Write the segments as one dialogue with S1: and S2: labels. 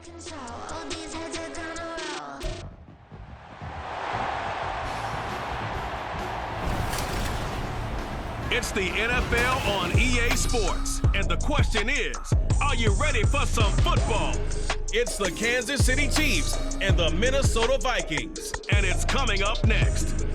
S1: It's the NFL on EA Sports, and the question is, are you ready for some football? It's the Kansas City Chiefs and the Minnesota Vikings, and it's coming up next.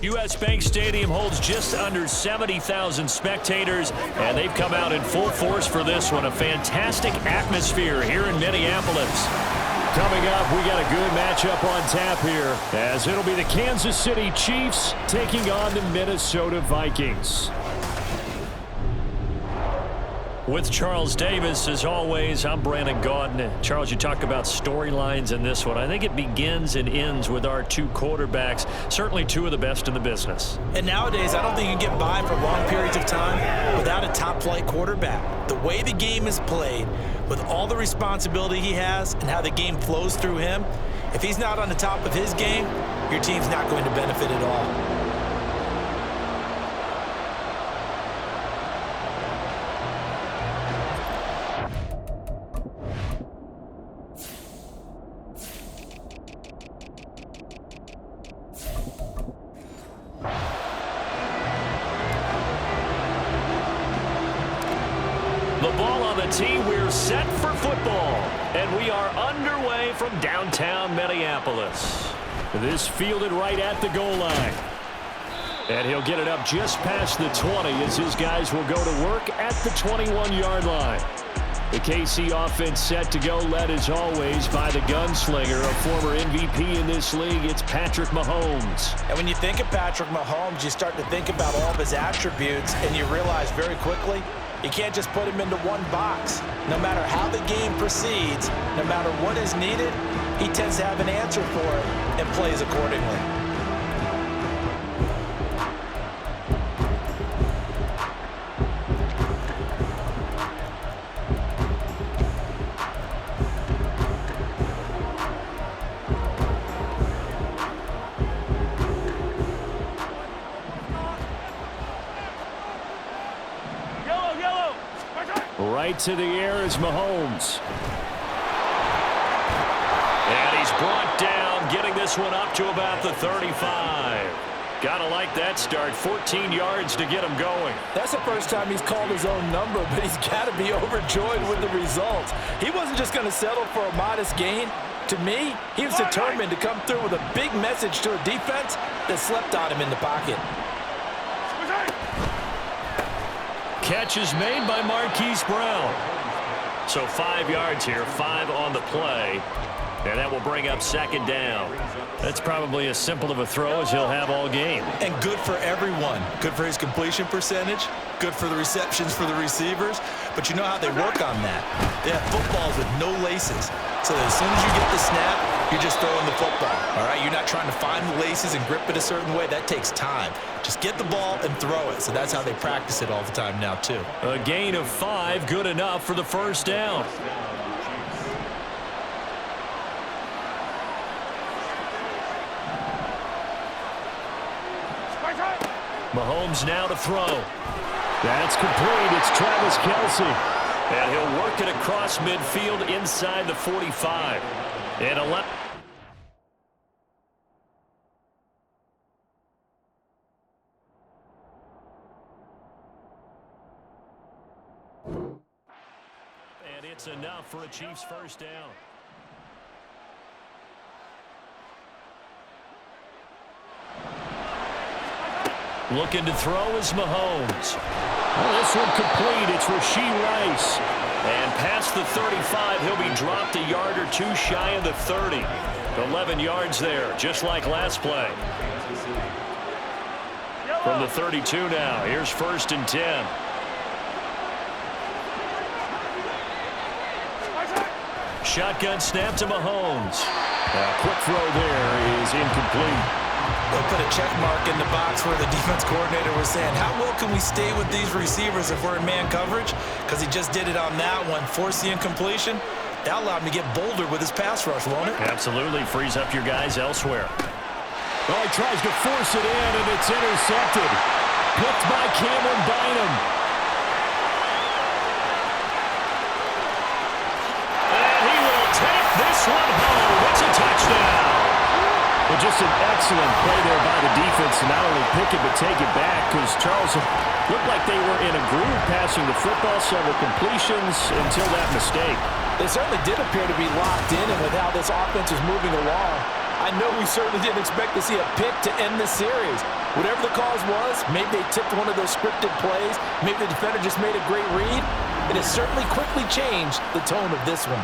S2: U.S. Bank Stadium holds just under 70,000 spectators, and they've come out in full force for this one. A fantastic atmosphere here in Minneapolis. Coming up, we got a good matchup on tap here, as it'll be the Kansas City Chiefs taking on the Minnesota Vikings. With Charles Davis, as always, I'm Brandon Gaudin. Charles, you talk about storylines in this one. I think it begins and ends with our two quarterbacks, certainly two of the best in the business.
S3: And nowadays, I don't think you can get by for long periods of time without a top-flight quarterback. The way the game is played, with all the responsibility he has and how the game flows through him, if he's not on the top of his game, your team's not going to benefit at all.
S2: We're set for football, and we are underway from downtown Minneapolis. This fielded right at the goal line. And he'll get it up just past the 20 as his guys will go to work at the 21-yard line. The KC offense set to go, led as always by the gunslinger, a former MVP in this league. It's Patrick Mahomes.
S3: And when you think of Patrick Mahomes, you start to think about all of his attributes, and you realize very quickly, you can't just put him into one box. No matter how the game proceeds, no matter what is needed, he tends to have an answer for it and plays accordingly.
S2: Right to the air is Mahomes. And he's brought down, getting this one up to about the 35. Gotta like that start. 14 yards to get him going.
S3: That's the first time he's called his own number, but he's got to be overjoyed with the results. He wasn't just going to settle for a modest gain. To me, he was determined to come through with a big message to a defense that slept on him in the pocket.
S2: Catch is made by Marquise Brown. So 5 yards here, 5 on the play. And that will bring up second down. That's probably as simple of a throw as he'll have all game.
S3: And good for everyone. Good for his completion percentage. Good for the receptions for the receivers. But you know how they work on that. They have footballs with no laces. So that as soon as you get the snap, you're just throwing the football. All right? You're not trying to find the laces and grip it a certain way. That takes time. Just get the ball and throw it. So that's how they practice it all the time now, too.
S2: A gain of 5, good enough for the first down. Mahomes now to throw. That's complete. It's Travis Kelce. And he'll work it across midfield inside the 45. And 11. And it's enough for a Chiefs first down. Looking to throw is Mahomes. Well, this one complete. It's Rashee Rice. And past the 35, he'll be dropped a yard or two shy of the 30. 11 yards there, just like last play. From the 32 now, here's 1st and 10. Shotgun snap to Mahomes. A quick throw there is incomplete.
S3: They'll put a check mark in the box where the defense coordinator was saying, how well can we stay with these receivers if we're in man coverage? Because he just did it on that one, forced the incompletion. That allowed him to get bolder with his pass rush, won't it?
S2: Absolutely. Frees up your guys elsewhere. Well, he tries to force it in, and it's intercepted. Picked by Cameron Bynum. one home. It's a touchdown. Well, just an excellent play there by the defense to not only pick it but take it back, because Charles looked like they were in a groove passing the football, several completions until that mistake.
S4: They certainly did appear to be locked in, and with how this offense was moving along, I know we certainly didn't expect to see a pick to end this series. Whatever the cause was, maybe they tipped one of those scripted plays, maybe the defender just made a great read. It has certainly quickly changed the tone of this one.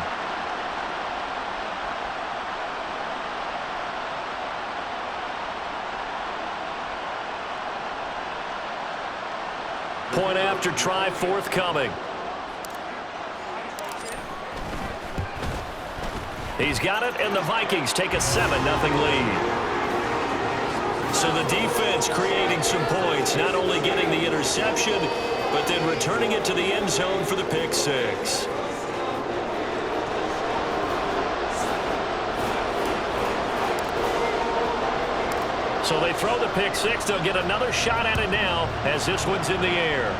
S2: Point after try forthcoming. He's got it, and the Vikings take a 7-0 lead. So the defense creating some points, not only getting the interception, but then returning it to the end zone for the pick six. So they throw the pick six. They'll get another shot at it now as this one's in the air.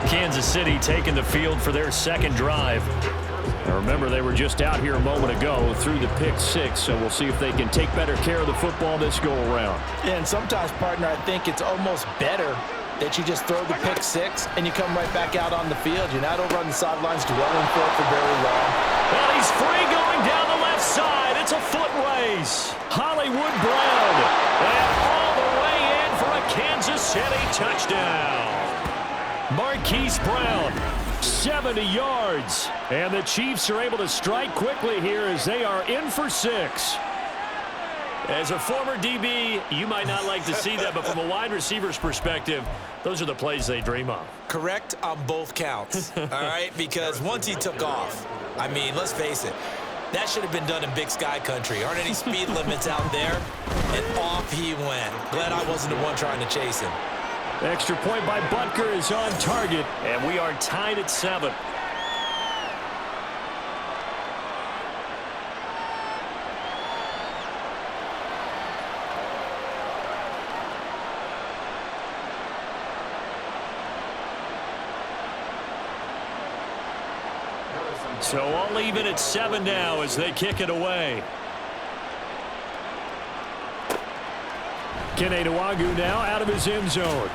S2: Kansas City taking the field for their second drive. Now remember, they were just out here a moment ago through the pick six, so we'll see if they can take better care of the football this go-around.
S4: And sometimes, partner, I think it's almost better that you just throw the pick six and you come right back out on the field. You're not over on the sidelines dwelling for it for very long.
S2: Well, he's free going down the left side. It's a foot race. Hollywood Brown. And all the way in for a Kansas City touchdown. Marquise Brown, 70 yards. And the Chiefs are able to strike quickly here as they are in for 6. As a former DB, you might not like to see that, but from a wide receiver's perspective, those are the plays they dream of.
S3: Correct on both counts, all right? Because once he took off, I mean, let's face it, that should have been done in Big Sky country. Aren't any speed limits out there? And off he went. Glad I wasn't the one trying to chase him.
S2: Extra point by Butker is on target, and we are tied at 7. So I'll leave it at 7 now as they kick it away. Kene Nwangwu now out of his end zone.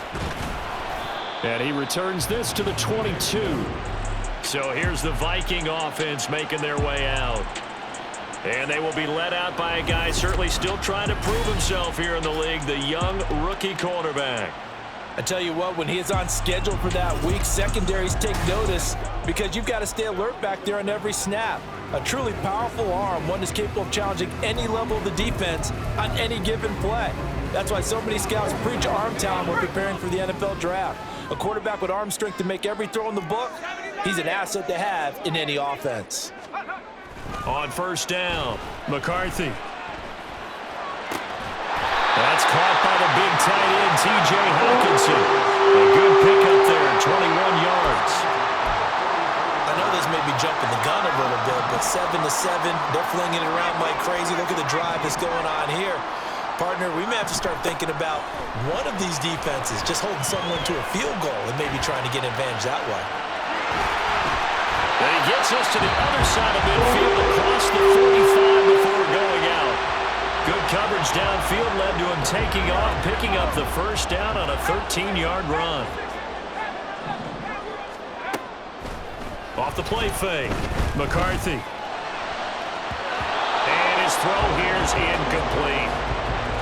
S2: And he returns this to the 22. So here's the Viking offense making their way out. And they will be led out by a guy certainly still trying to prove himself here in the league, the young rookie cornerback.
S4: I tell you what, when he is on schedule for that week, secondaries take notice because you've got to stay alert back there on every snap. A truly powerful arm, one that's capable of challenging any level of the defense on any given play. That's why so many scouts preach arm talent when preparing for the NFL draft. A quarterback with arm strength to make every throw in the book, he's an asset to have in any offense.
S2: On first down, McCarthy. That's caught by the big tight end, T.J. Hawkinson. A good pickup there, 21 yards.
S3: I know this may be jumping the gun a little bit, but 7-7, they're flinging it around like crazy. Look at the drive that's going on here. Partner, we may have to start thinking about one of these defenses just holding someone to a field goal and maybe trying to get advantage that way.
S2: And he gets us to the other side of midfield across the 45 before going out. Good coverage downfield led to him taking off, picking up the first down on a 13-yard run. Off the play fake, McCarthy. And his throw here's incomplete.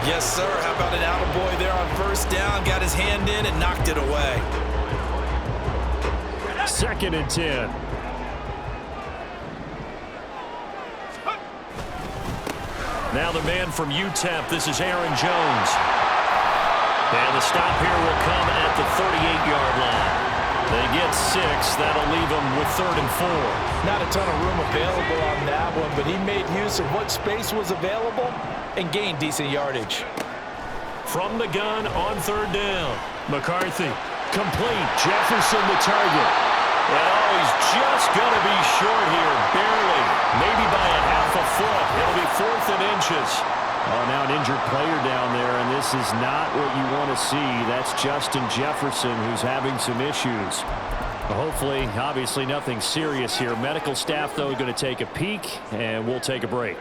S3: Yes, sir. How about an attaboy there on first down? Got his hand in and knocked it away.
S2: 2nd and 10. Now the man from UTEP, this is Aaron Jones. And the stop here will come at the 38-yard line. They get 6. That'll leave them with 3rd and 4.
S4: Not a ton of room available on that one, but he made use of what space was available and gained decent yardage.
S2: From the gun on 3rd down, McCarthy, complete, Jefferson the target. And he's just going to be short here, barely, maybe by a half a foot. It'll be 4th and inches. Oh, now an injured player down there, and this is not what you want to see. That's Justin Jefferson, who's having some issues. Hopefully, obviously nothing serious here. Medical staff, though, going to take a peek, and we'll take a break.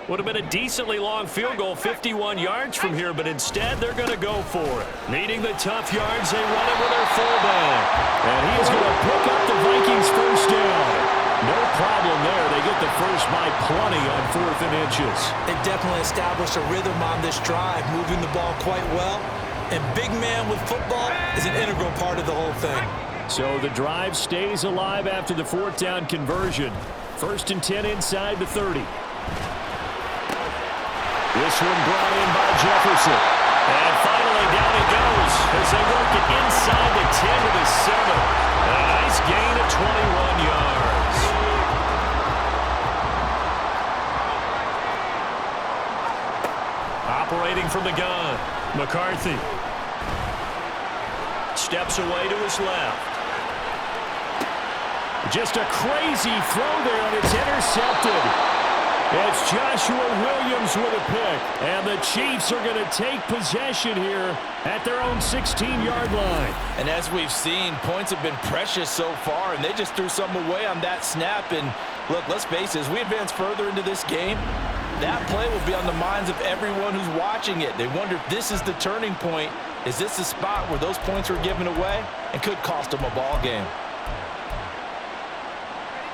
S2: Would have been a decently long field goal, 51 yards from here, but instead they're going to go for it. Needing the tough yards, they run it with their fullback. And he is going to pick up the Vikings first down. No problem there. They get the first by plenty on 4th and inches.
S4: They definitely established a rhythm on this drive, moving the ball quite well. And big man with football is an integral part of the whole thing.
S2: So the drive stays alive after the 4th down conversion. 1st and 10 inside the 30. This one brought in by Jefferson. And finally down it goes as they work it inside the 10 to the 7. A nice gain of 21 yards. Operating from the gun, McCarthy. Steps away to his left. Just a crazy throw there, and it's intercepted. It's Joshua Williams with a pick. And the Chiefs are going to take possession here at their own 16-yard line.
S4: And as we've seen, points have been precious so far, and they just threw some away on that snap. And look, let's face it, as we advance further into this game, that play will be on the minds of everyone who's watching it. They wonder if this is the turning point. Is this the spot where those points were given away and could cost them a ball game?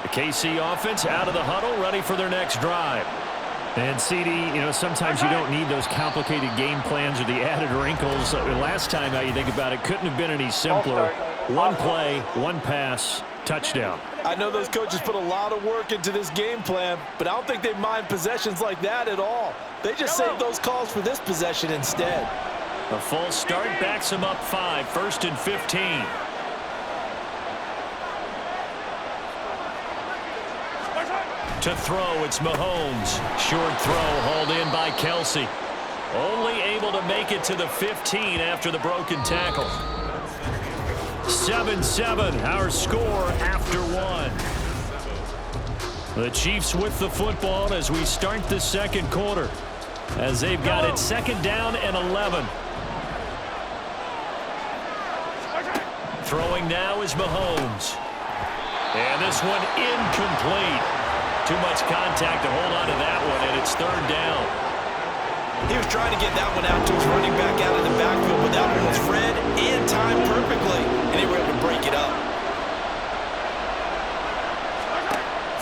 S2: The KC offense out of the huddle, ready for their next drive. And CD, you know, sometimes you don't need those complicated game plans or the added wrinkles. Last time, how you think about it, couldn't have been any simpler. One play, one pass, touchdown.
S4: I know those coaches put a lot of work into this game plan, but I don't think they mind possessions like that at all. They just save those calls for this possession instead.
S2: A full start backs them up 5, 1st and 15. To throw, it's Mahomes. Short throw hauled in by Kelsey. Only able to make it to the 15 after the broken tackle. 7-7, our score after 1. The Chiefs with the football as we start the second quarter, as they've got it 2nd down and 11. Throwing now is Mahomes. And this one incomplete. Too much contact to hold on to that one, and it's 3rd down.
S4: He was trying to get that one out to his running back out of the backfield, but that one was read and timed perfectly, and they were able to break it up.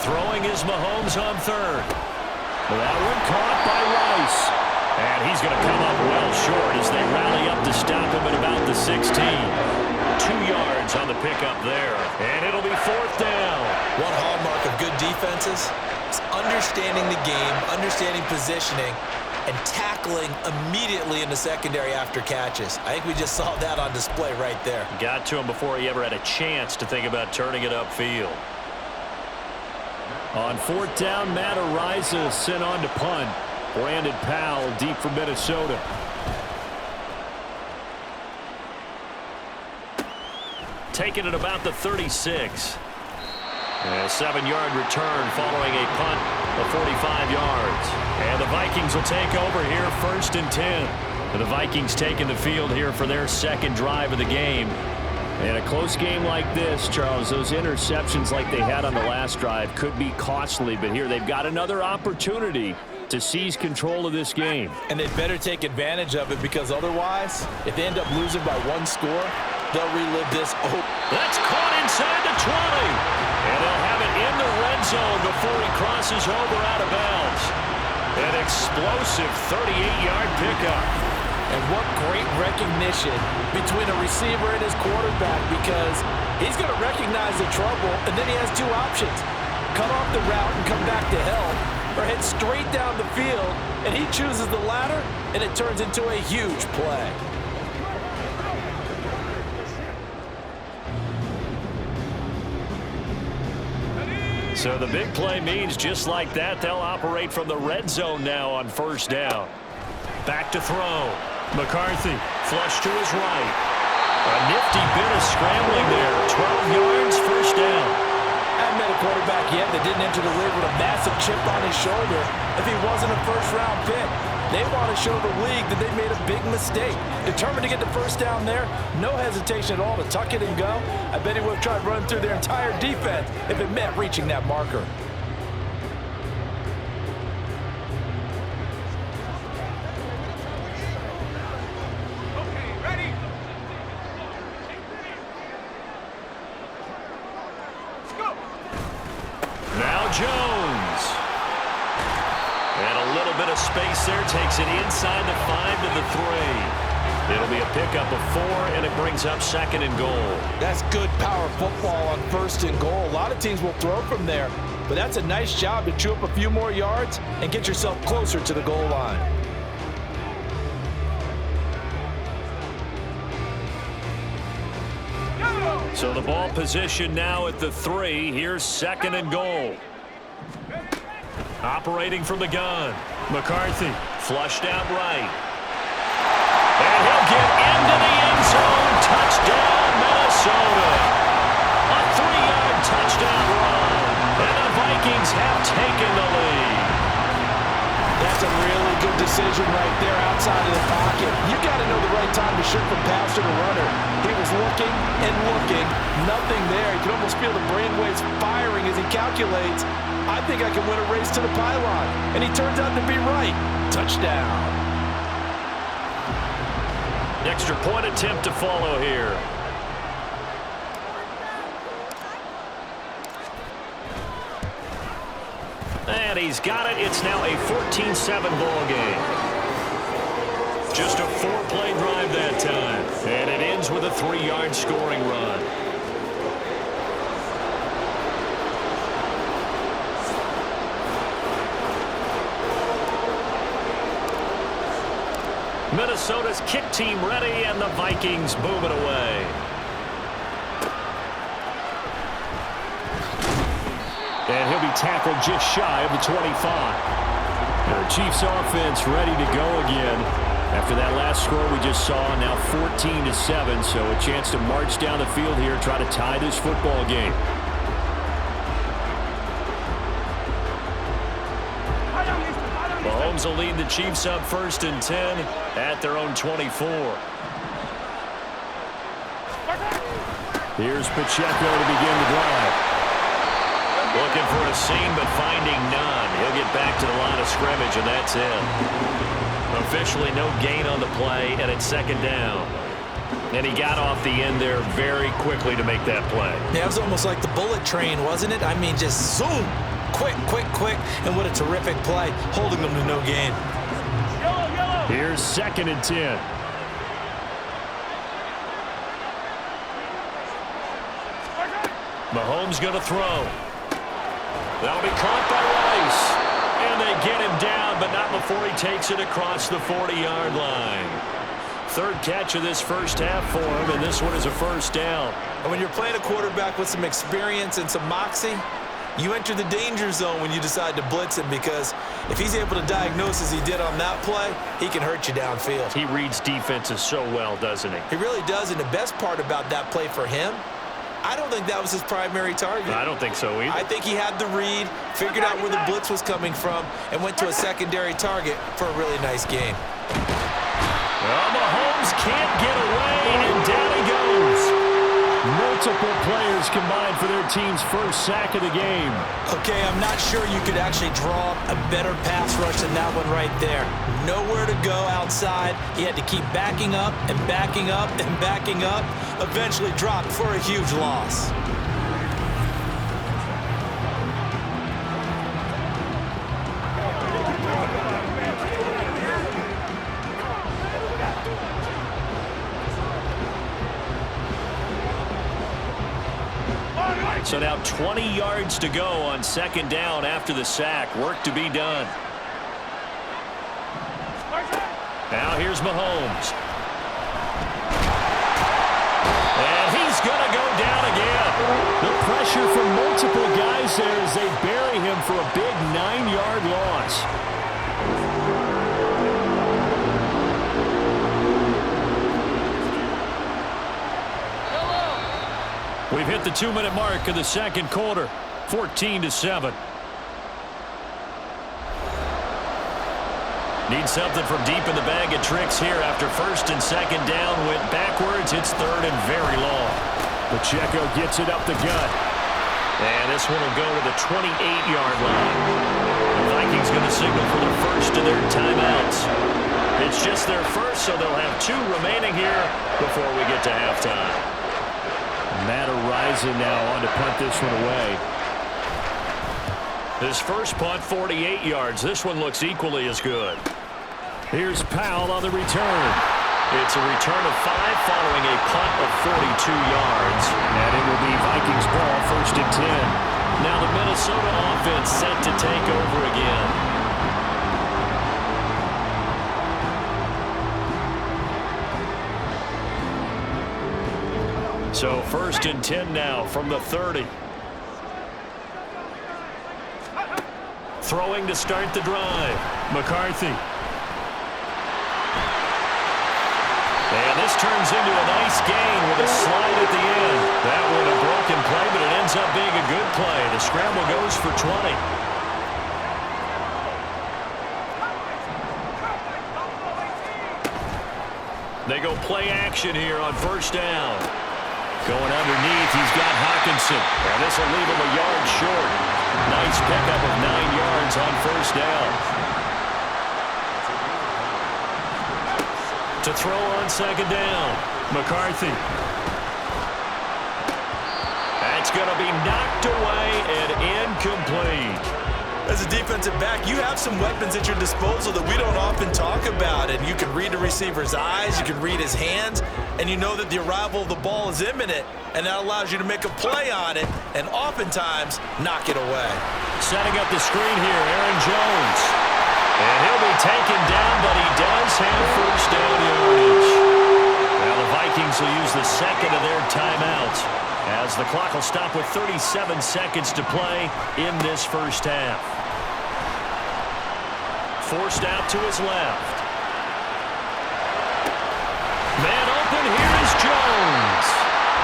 S2: Throwing is Mahomes on 3rd. That one caught by Rice. And he's going to come up well short as they rally up to stop him at about the 16. 2 yards on the pickup there. And it'll be 4th down.
S4: One hallmark of good defenses is understanding the game, understanding positioning, and tackling immediately in the secondary after catches. I think we just saw that on display right there.
S2: Got to him before he ever had a chance to think about turning it upfield. On 4th down, Matt Araiza sent on to punt. Brandon Powell deep for Minnesota. Taking it about the 36. A 7-yard return following a punt of 45 yards. And the Vikings will take over here 1st and 10. And the Vikings taking the field here for their 2nd drive of the game. In a close game like this, Charles, those interceptions like they had on the last drive could be costly. But here they've got another opportunity to seize control of this game.
S4: And they better take advantage of it, because otherwise, if they end up losing by 1 score, they'll relive this. Oh,
S2: that's caught inside the 20. And they'll have it in the red zone before he crosses over out of bounds. An explosive 38-yard pickup.
S4: And what great recognition between a receiver and his quarterback, because he's going to recognize the trouble, and then he has 2 options. Cut off the route and come back to help, or head straight down the field, and he chooses the latter, and it turns into a huge play.
S2: So the big play means just like that, they'll operate from the red zone now on 1st down. Back to throw. McCarthy, flush to his right. A nifty bit of scrambling there. 12 yards, 1st down.
S4: I haven't met a quarterback yet that didn't enter the league with a massive chip on his shoulder if he wasn't a 1st-round pick. They want to show the league that they made a big mistake. Determined to get the first down there, no hesitation at all to tuck it and go. I bet he would have tried running through their entire defense if it meant reaching that marker.
S2: Jones. And a little bit of space there. Takes it inside the 5 to the 3. It'll be a pickup of 4, and it brings up 2nd and goal.
S4: That's good power football on 1st and goal. A lot of teams will throw from there, but that's a nice job to chew up a few more yards and get yourself closer to the goal line.
S2: So the ball position now at the 3. Here's 2nd and goal. Operating from the gun. McCarthy flushed out right. And he'll get into the end zone. Touchdown, Minnesota. A 3-yard touchdown run. And the Vikings have taken the lead.
S4: That's a really good decision right there outside of the pocket. You got to know the right time to shift from passer to runner. He was looking and looking. Nothing there. You can almost feel the brainwaves firing as he calculates. I think I can win a race to the pylon. And he turns out to be right. Touchdown.
S2: Extra point attempt to follow here. And he's got it. It's now a 14-7 ball game. Just a 4-play drive that time. And it ends with a 3-yard scoring run. Minnesota's kick team ready, and the Vikings boom it away. And he'll be tackled just shy of the 25. The Chiefs offense ready to go again. After that last score we just saw, now 14-7, so a chance to march down the field here, try to tie this football game. Mahomes will lead the Chiefs up 1st and 10 at their own 24. Here's Pacheco to begin the drive. Looking for a seam, but finding none. He'll get back to the line of scrimmage, and that's it. Officially no gain on the play, and it's 2nd down. And he got off the end there very quickly to make that play.
S4: Yeah, it was almost like the bullet train, wasn't it? I mean, just zoom. Quick, quick, quick, and what a terrific play, holding them to no gain.
S2: Here's 2nd and 10. Mahomes going to throw. That'll be caught by Rice. And they get him down, but not before he takes it across the 40-yard line. 3rd catch of this first half for him, and this one is a 1st down.
S4: And when you're playing a quarterback with some experience and some moxie, you enter the danger zone when you decide to blitz him, because if he's able to diagnose as he did on that play, he can hurt you downfield.
S2: He reads defenses so well, doesn't he?
S4: He really does, and the best part about that play for him, I don't think that was his primary target.
S2: I don't think so either.
S4: I think he had the read, figured out where the blitz was coming from, and went to a secondary target for a really nice game.
S2: Well, Mahomes can't get away, and down he goes. Multiple players combined for their team's first sack of the game.
S4: Okay, I'm not sure you could actually draw a better pass rush than that one right there. Nowhere to go outside. He had to keep backing up and backing up and backing up. Eventually dropped for a huge loss.
S2: So now 20 yards to go on 2nd down after the sack. Work to be done. Now here's Mahomes. And he's going to go down again. The pressure from multiple guys there as they bury him for a big 9-yard loss. We've hit the 2-minute mark of the 2nd quarter, 14-7. Need something from deep in the bag of tricks here after first and second down went backwards. It's third and very long.
S5: Pacheco gets it up the gut.
S2: And this one will go to the 28-yard line. The Vikings going to signal for the first of their timeouts. It's just their first, so they'll have 2 remaining here before we get to halftime.
S5: Matt Rising now on to punt this one away.
S2: His first punt, 48 yards. This one looks equally as good.
S5: Here's Powell on the return.
S2: It's a return of 5 following a punt of 42 yards.
S5: And it will be Vikings ball, first and 10.
S2: Now the Minnesota offense set to take over again. So first and 10 now from the 30. Throwing to start the drive.
S5: McCarthy.
S2: And this turns into a nice gain with a slide at the end. That one a broken play, but it ends up being a good play. The scramble goes for 20. They go play action here on first down. Going underneath, he's got Hawkinson. And this will leave him a yard short. Nice pickup of 9 yards on first down. To throw on second down, McCarthy. That's going to be knocked away and incomplete.
S3: As a defensive back, you have some weapons at your disposal that we don't often talk about. And you can read the receiver's eyes, you can read his hands, and you know that the arrival of the ball is imminent, and that allows you to make a play on it and oftentimes knock it away.
S2: Setting up the screen here, Aaron Jones. And he'll be taken down, but he does have first down yardage. Now the Vikings will use the second of their timeouts as the clock will stop with 37 seconds to play in this first half. Forced out to his left. Man open, here is Jones.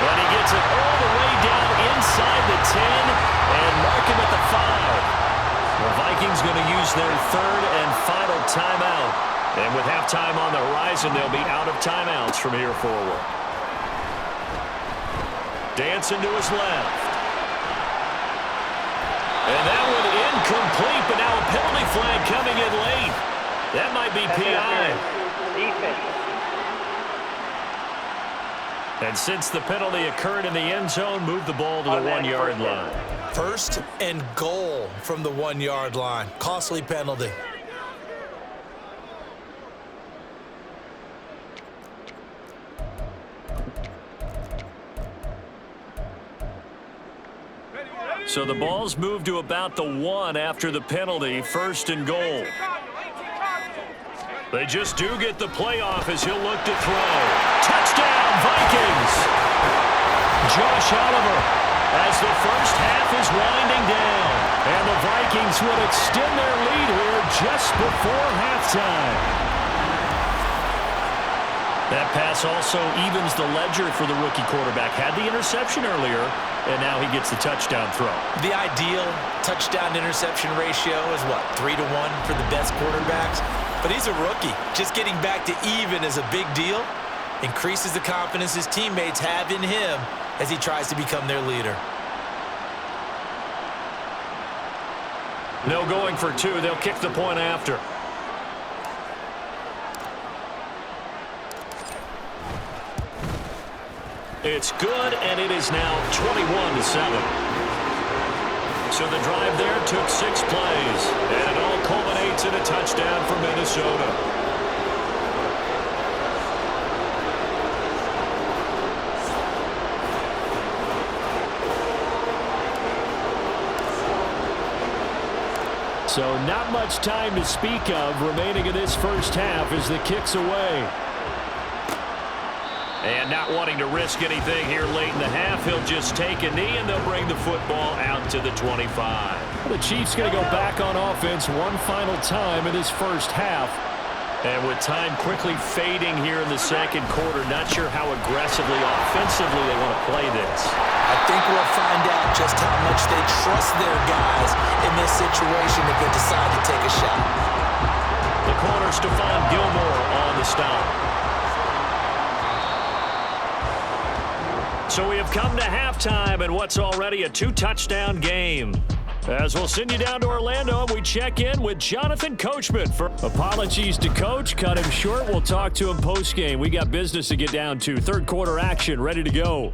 S2: And he gets it all the way down inside the 10 and mark him at the 5. The Vikings going to use their third and final timeout. And with halftime on the horizon, they'll be out of timeouts from here forward. Dancing to his left. And that one incomplete, but now a penalty flag coming in late. That might be PI. And since the penalty occurred in the end zone, move the ball to the 1-yard line.
S3: First and goal from the 1-yard line. Costly penalty.
S2: So the ball's moved to about the 1 after the penalty, first and goal. They just do get the playoff as he'll look to throw. Touchdown, Vikings! Josh Oliver as the first half is winding down. And the Vikings would extend their lead here just before halftime. That pass also evens the ledger for the rookie quarterback. Had the interception earlier, and now he gets the touchdown throw.
S3: The ideal touchdown-interception ratio is, what, 3 to 1 for the best quarterbacks? But he's a rookie. Just getting back to even is a big deal. Increases the confidence his teammates have in him as he tries to become their leader.
S2: No going for 2. They'll kick the point after. It's good, and it is now 21-7. So the drive there took 6 plays, and it all culminates in a touchdown for Minnesota.
S5: So not much time to speak of remaining in this first half as the kick's away.
S2: And not wanting to risk anything here late in the half, he'll just take a knee, and they'll bring the football out to the 25.
S5: The Chiefs going to go back on offense one final time in this first half.
S2: And with time quickly fading here in the second quarter, not sure how aggressively, offensively they want to play this.
S3: I think we'll find out just how much they trust their guys in this situation if they decide to take a shot.
S2: The corner Stephon Gilmore on the stop. So we have come to halftime in what's already a 2-touchdown game. As we'll send you down to Orlando, we check in with Jonathan Coachman. Apologies to Coach. Cut him short. We'll talk to him post-game. We got business to get down to. Third quarter action ready to go.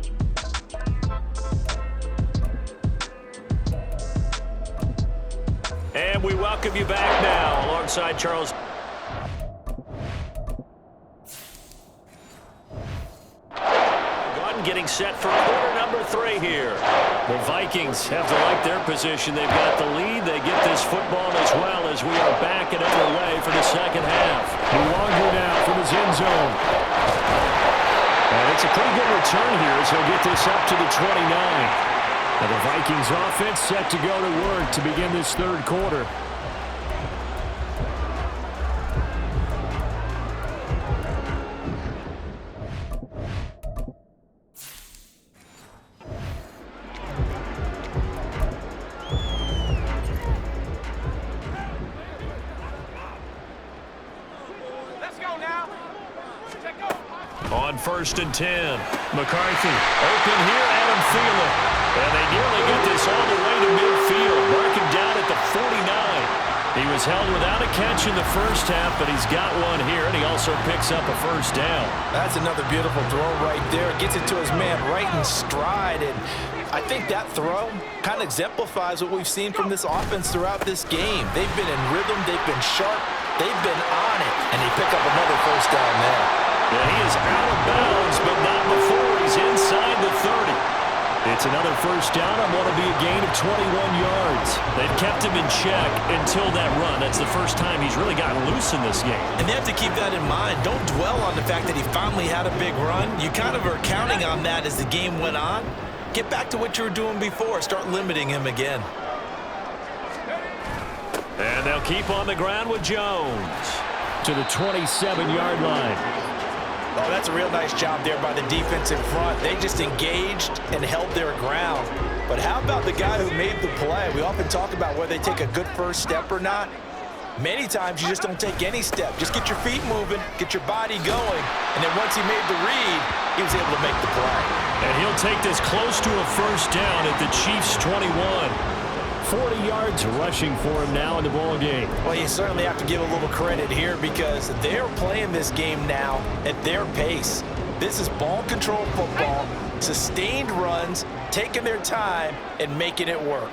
S2: And we welcome you back now alongside Charles. Getting set for quarter number 3 here. The Vikings have to like their position. They've got the lead. They get this football as well as we are back and underway for the second half. Luongo now from his end zone. And it's a pretty good return here as he'll get this up to the 29. And the Vikings offense set to go to work to begin this third quarter. On 1st and 10, McCarthy open here, Adam Thielen. And they nearly get this all the way to midfield. Mark him down at the 49. He was held without a catch in the first half, but he's got one here, and he also picks up a first down.
S4: That's another beautiful throw right there. Gets it to his man right in stride, and I think that throw kind of exemplifies what we've seen from this offense throughout this game. They've been in rhythm, they've been sharp, they've been on it, and they pick up another first down there.
S2: Yeah, he is out of bounds, but not before he's inside the 30. It's another first down on what will be a gain of 21 yards. They've kept him in check until that run. That's the first time he's really gotten loose in this game.
S3: And they have to keep that in mind. Don't dwell on the fact that he finally had a big run. You kind of are counting on that as the game went on. Get back to what you were doing before. Start limiting him again.
S2: And they'll keep on the ground with Jones to the 27-yard line.
S4: Oh, that's a real nice job there by the defense in front. They just engaged and held their ground. But how about the guy who made the play? We often talk about whether they take a good first step or not. Many times you just don't take any step. Just get your feet moving, get your body going, and then once he made the read, he was able to make the play.
S2: And he'll take this close to a first down at the Chiefs' 21. 40 yards rushing for him now in the ball game.
S4: Well, you certainly have to give a little credit here because they're playing this game now at their pace. This is ball control football, sustained runs, taking their time, and making it work.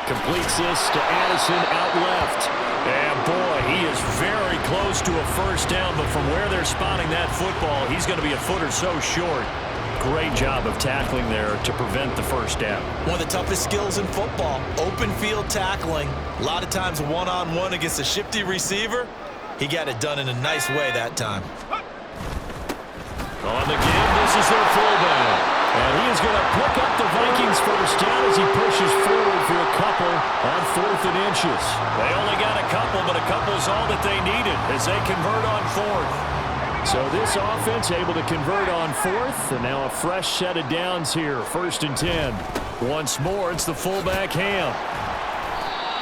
S2: Completes this to Addison out left. And boy, he is very close to a first down, but from where they're spotting that football, he's going to be a foot or so short. Great job of tackling there to prevent the first down.
S3: One of the toughest skills in football, open field tackling. A lot of times one-on-one against a shifty receiver. He got it done in a nice way that time.
S2: On the game, this is their fullback. And he is going to pick up the Vikings first down as he pushes forward for a couple on 4th and inches. They only got a couple, but a couple's all that they needed as they convert on 4th. So this offense able to convert on 4th, and now a fresh set of downs here, 1st and 10. Once more, it's the fullback Ham.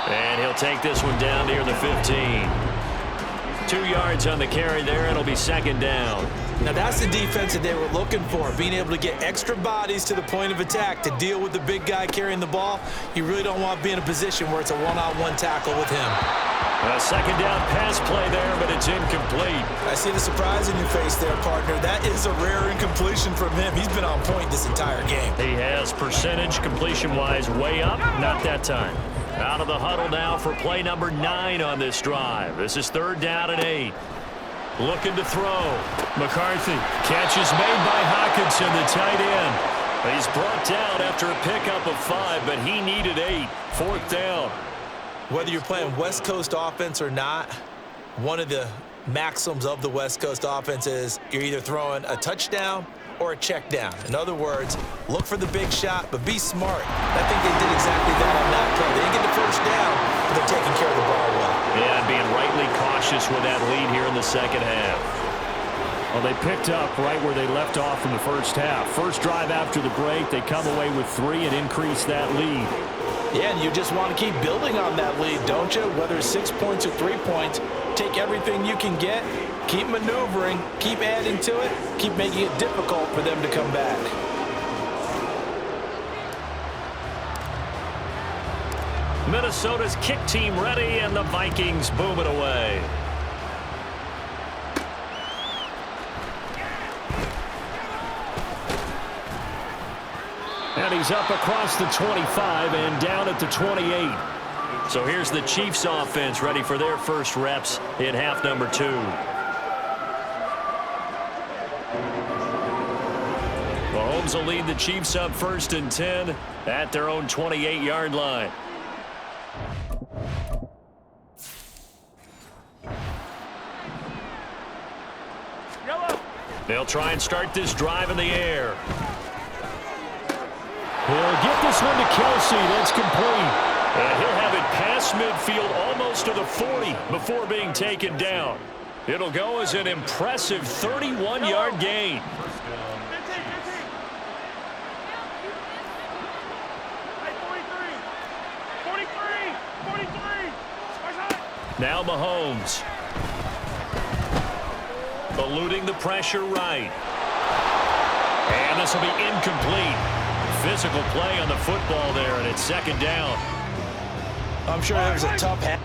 S2: And he'll take this one down near the 15. 2 yards on the carry there. It'll be second down.
S3: Now that's the defense that they were looking for, being able to get extra bodies to the point of attack to deal with the big guy carrying the ball. You really don't want to be in a position where it's a one-on-one tackle with him.
S2: A second down pass play there, but it's incomplete.
S3: I see the surprise in your face there, partner. That is a rare incompletion from him. He's been on point this entire game.
S2: He has percentage completion-wise way up. Not that time. Out of the huddle now for play number 9 on this drive. This is 3rd down and 8. Looking to throw. McCarthy. Catch is made by Hockenson, the tight end. He's brought down after a pickup of 5, but he needed 8. 4th down.
S3: Whether you're playing West Coast offense or not, one of the maxims of the West Coast offense is you're either throwing a touchdown or a check down. In other words, look for the big shot, but be smart. I think they did exactly that on that play. They didn't get the first down, but they're taking care of the ball well.
S2: Yeah, and being rightly cautious with that lead here in the second half. Well, they picked up right where they left off in the first half. First drive after the break, they come away with 3 and increase that lead.
S4: Yeah, and you just want to keep building on that lead, don't you? Whether it's 6 points or 3 points, take everything you can get, keep maneuvering, keep adding to it, keep making it difficult for them to come back.
S2: Minnesota's kick team ready, and the Vikings boom it away. And he's up across the 25 and down at the 28. So here's the Chiefs offense ready for their first reps in half number 2. Mahomes will lead the Chiefs up 1st and 10 at their own 28-yard line. They'll try and start this drive in the air.
S5: He'll get this one to Kelsey. That's complete.
S2: And he'll have it past midfield almost to the 40 before being taken down. It'll go as an impressive 31-yard gain. Now Mahomes. Eluding the pressure right. And this will be incomplete. Physical play on the football there, and it's 2nd down.
S4: I'm sure that was a tough half.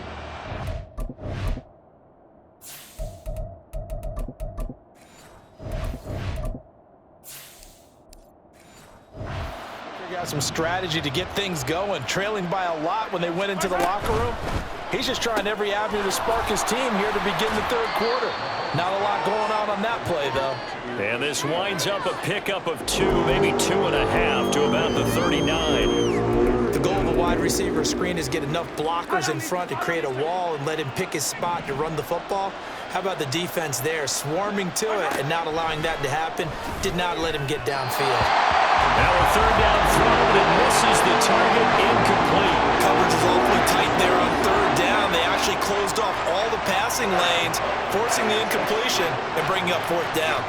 S4: They got some strategy to get things going, trailing by a lot when they went into the locker room. He's just trying every avenue to spark his team here to begin the 3rd quarter. Not a lot going on that play, though.
S2: And this winds up a pickup of 2, maybe 2.5 to about the 39.
S4: The goal of a wide receiver screen is get enough blockers in front to create a wall and let him pick his spot to run the football. How about the defense there, swarming to it and not allowing that to happen? Did not let him get downfield.
S2: Now a 3rd down throw, but it misses the target, incomplete.
S3: Coverage is awfully tight there on 3rd down. They actually closed off all the passing lanes, forcing the incompletion and bringing up 4th down.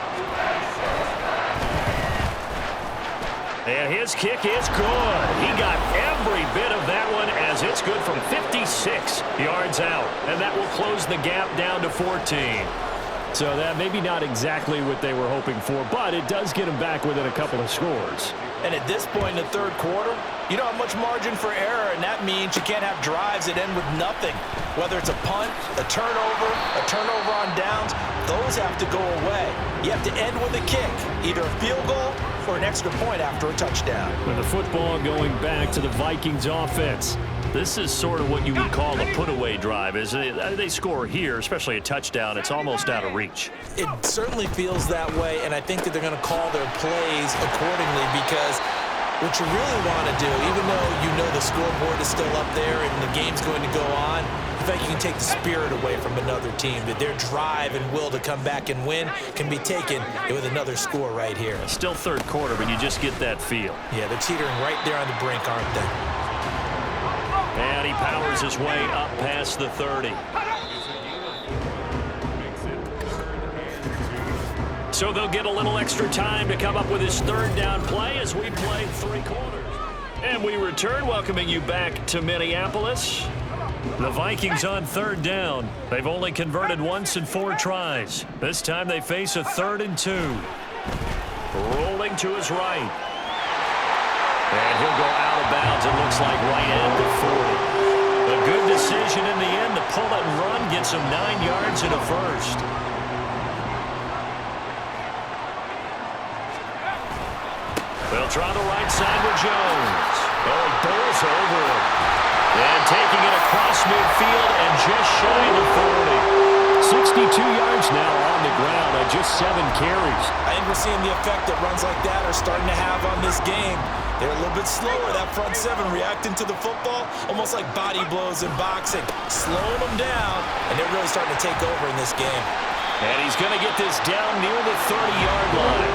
S2: And his kick is good. He got every bit of that one as it's good from 56 yards out. And that will close the gap down to 14.
S5: So that maybe not exactly what they were hoping for, but it does get them back within a couple of scores.
S4: And at this point in the 3rd quarter, you don't have much margin for error, and that means you can't have drives that end with nothing. Whether it's a punt, a turnover on downs, those have to go away. You have to end with a kick, either a field goal or an extra point after a touchdown.
S5: With the football going back to the Vikings offense.
S2: This is sort of what you would call a put-away drive, isn't it? They score here, especially a touchdown. It's almost out of reach.
S4: It certainly feels that way, and I think that they're going to call their plays accordingly because what you really want to do, even though you know the scoreboard is still up there and the game's going to go on, in fact, you can take the spirit away from another team, that their drive and will to come back and win can be taken with another score right here.
S2: Still 3rd quarter, but you just get that feel.
S4: Yeah, they're teetering right there on the brink, aren't they?
S2: And he powers his way up past the 30. So they'll get a little extra time to come up with his 3rd down play as we play 3 quarters. And we return, welcoming you back to Minneapolis. The Vikings on 3rd down. They've only converted once in 4 tries. This time they face a 3rd and 2. Rolling to his right. And he'll go out of bounds, it looks like right at the 40. A good decision in the end to pull it and run, gets him 9 yards and a first. They'll try the right side with Jones. Oh, he bowls over him. And taking it across midfield and just shy of the 40.
S5: 62 yards now on the ground on just 7 carries.
S4: I think we're seeing the effect that runs like that are starting to have on this game. They're a little bit slower, that front 7, reacting to the football, almost like body blows in boxing, slowing them down, and they're really starting to take over in this game.
S2: And he's going to get this down near the 30-yard line.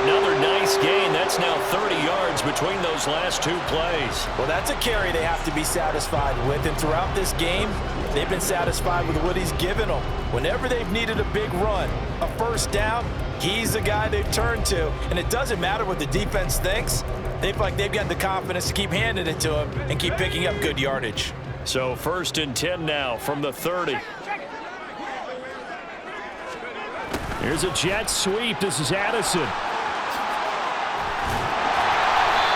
S2: Another nice gain. That's now 30 yards between those last 2 plays.
S4: Well, that's a carry they have to be satisfied with, and throughout this game, they've been satisfied with what he's given them. Whenever they've needed a big run, a 1st down, he's the guy they've turned to, and it doesn't matter what the defense thinks. They feel like they've got the confidence to keep handing it to him and keep picking up good yardage.
S2: So 1st and 10 now from the 30. Here's a jet sweep. This is Addison.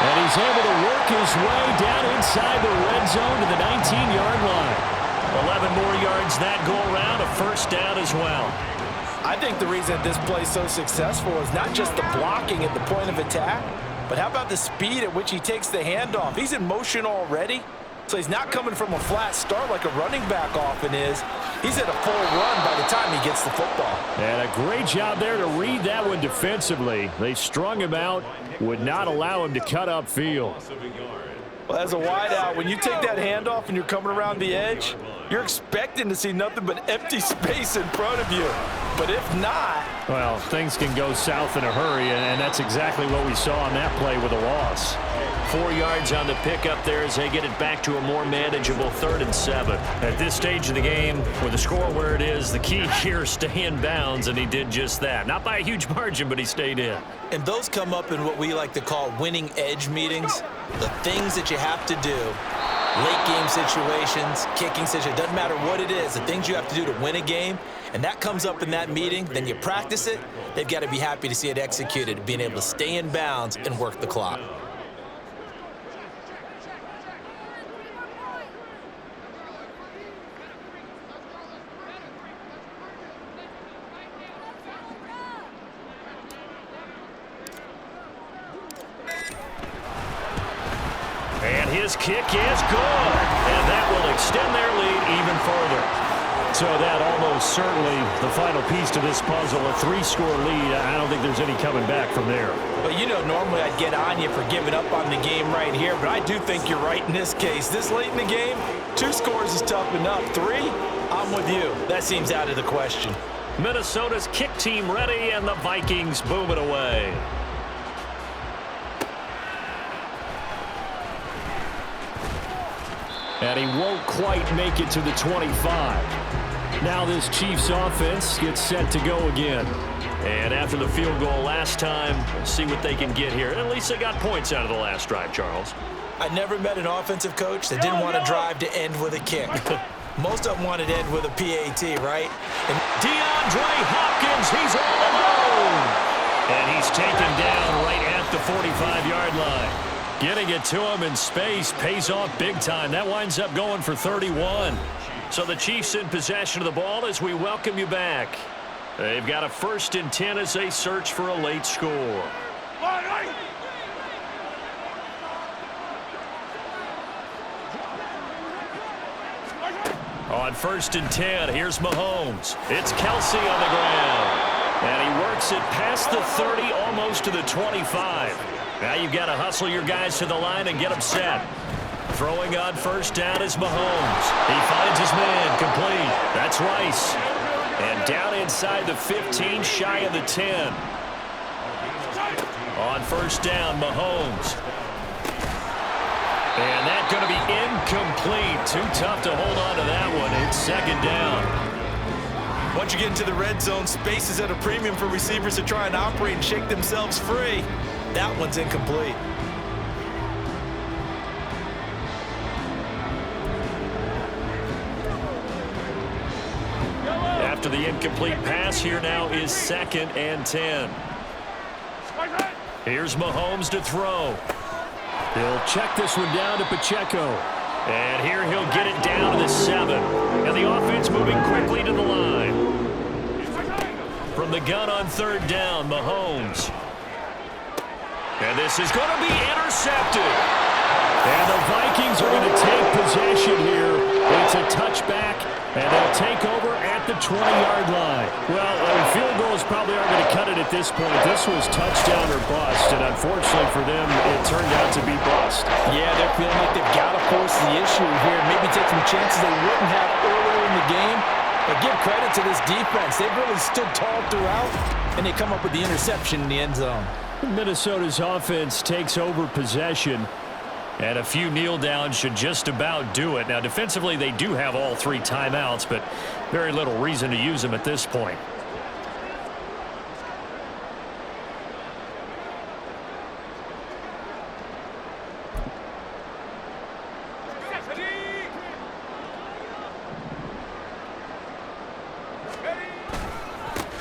S2: And he's able to work his way down inside the red zone to the 19-yard line. 11 more yards that go around, a 1st down as well.
S4: I think the reason this play is so successful is not just the blocking at the point of attack, but how about the speed at which he takes the handoff? He's in motion already, so he's not coming from a flat start like a running back often is. He's at a full run by the time he gets the football.
S2: And a great job there to read that one defensively. They strung him out, would not allow him to cut upfield.
S4: Well, as a wideout, when you take that handoff and you're coming around the edge, you're expecting to see nothing but empty space in front of you. But if not...
S2: Well, things can go south in a hurry, and that's exactly what we saw on that play with a loss. 4 yards on the pickup there as they get it back to a more manageable 3rd and 7. At this stage of the game, with the score where it is, the key here is stay in bounds, and he did just that. Not by a huge margin, but he stayed in.
S3: And those come up in what we like to call winning edge meetings. The things that you have to do, late game situations, kicking situations, doesn't matter what it is, the things you have to do to win a game, and that comes up in that meeting, then you practice it, they've got to be happy to see it executed, being able to stay in bounds and work the clock.
S2: And his kick is good. And that will extend their lead even further. So that almost certainly the final piece to this puzzle, a 3-score lead. I don't think there's any coming back from there.
S4: But you know, normally I'd get on you for giving up on the game right here, but I do think you're right in this case. This late in the game, 2 scores is tough enough. 3, I'm with you. That seems out of the question.
S2: Minnesota's kick team ready, and the Vikings boom it away. And he won't quite make it to the 25. Now this Chiefs offense gets set to go again. And after the field goal last time, we'll see what they can get here. At least they got points out of the last drive, Charles.
S3: I never met an offensive coach that didn't want to drive to end with a kick. Most of them wanted to end with a PAT, right? And
S2: DeAndre Hopkins, he's all alone. And he's taken down right at the 45-yard line. Getting it to him in space pays off big time. That winds up going for 31. So the Chiefs in possession of the ball as we welcome you back. They've got a 1st and 10 as they search for a late score. On 1st and 10, here's Mahomes. It's Kelsey on the ground. And he works it past the 30, almost to the 25. Now you've got to hustle your guys to the line and get them set. Throwing on 1st down is Mahomes. He finds his man, complete. That's Rice. And down inside the 15, shy of the 10. On 1st down, Mahomes. And that's going to be incomplete. Too tough to hold on to that one. It's 2nd down.
S3: once you get into the red zone, space is at a premium for receivers to try and operate and shake themselves free. That one's incomplete.
S2: After the incomplete pass, here now is 2nd and 10. Here's Mahomes to throw. He'll check this one down to Pacheco. And here he'll get it down to the 7. And the offense moving quickly to the line. From the gun on 3rd down, Mahomes. And this is going to be intercepted. And the Vikings are going to take possession here. It's a touchback, and they'll take over at the 20-yard line. Well, field goals probably aren't going to cut it at this point. This was touchdown or bust, and unfortunately for them, it turned out to be bust.
S4: Yeah, they're feeling like they've got to force the issue here, maybe take some chances they wouldn't have earlier in the game. But give credit to this defense. They've really stood tall throughout, and they come up with the interception in the end zone.
S2: Minnesota's offense takes over possession. And a few kneel downs should just about do it. Now, defensively, they do have all 3 timeouts, but very little reason to use them at this point.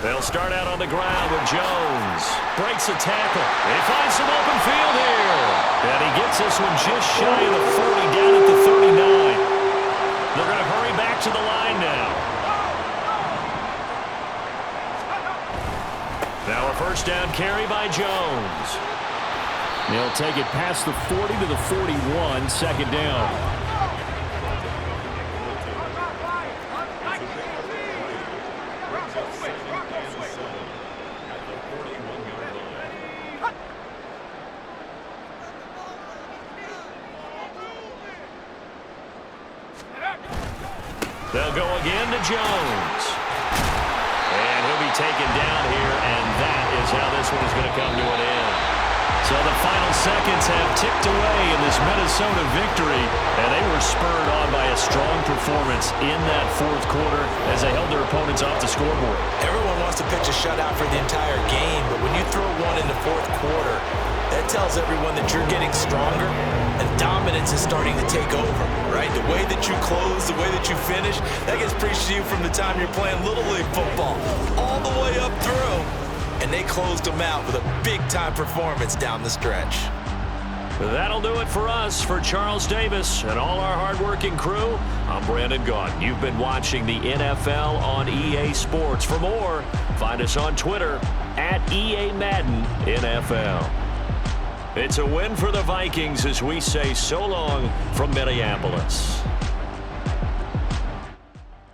S2: They'll start out on the ground with Jones. Breaks a tackle. He finds some open field here. And he gets this one just shy of the 40, down at the 39. They're going to hurry back to the line now. Now a first down carry by Jones.
S5: They'll take it past the 40 to the 41, second down.
S2: They'll go again to Jones. And he'll be taken down here, and that is how this one is going to come to an end. So the final seconds have ticked away in this Minnesota victory, and they were spurred on by a strong performance in that fourth quarter as they held their opponents off the scoreboard.
S3: Everyone wants to pitch a shutout for the entire game, but when you throw one in the fourth quarter, that tells everyone that you're getting stronger and dominance is starting to take over, right? The way that you close, the way that you finish, that gets preached to you from the time you're playing Little League football all the way up through. And they closed them out with a big-time performance down the stretch.
S2: That'll do it for us. For Charles Davis and all our hardworking crew, I'm Brandon Gaudin. You've been watching the NFL on EA Sports. For more, find us on Twitter at EA Madden NFL. It's a win for the Vikings as we say so long from Minneapolis.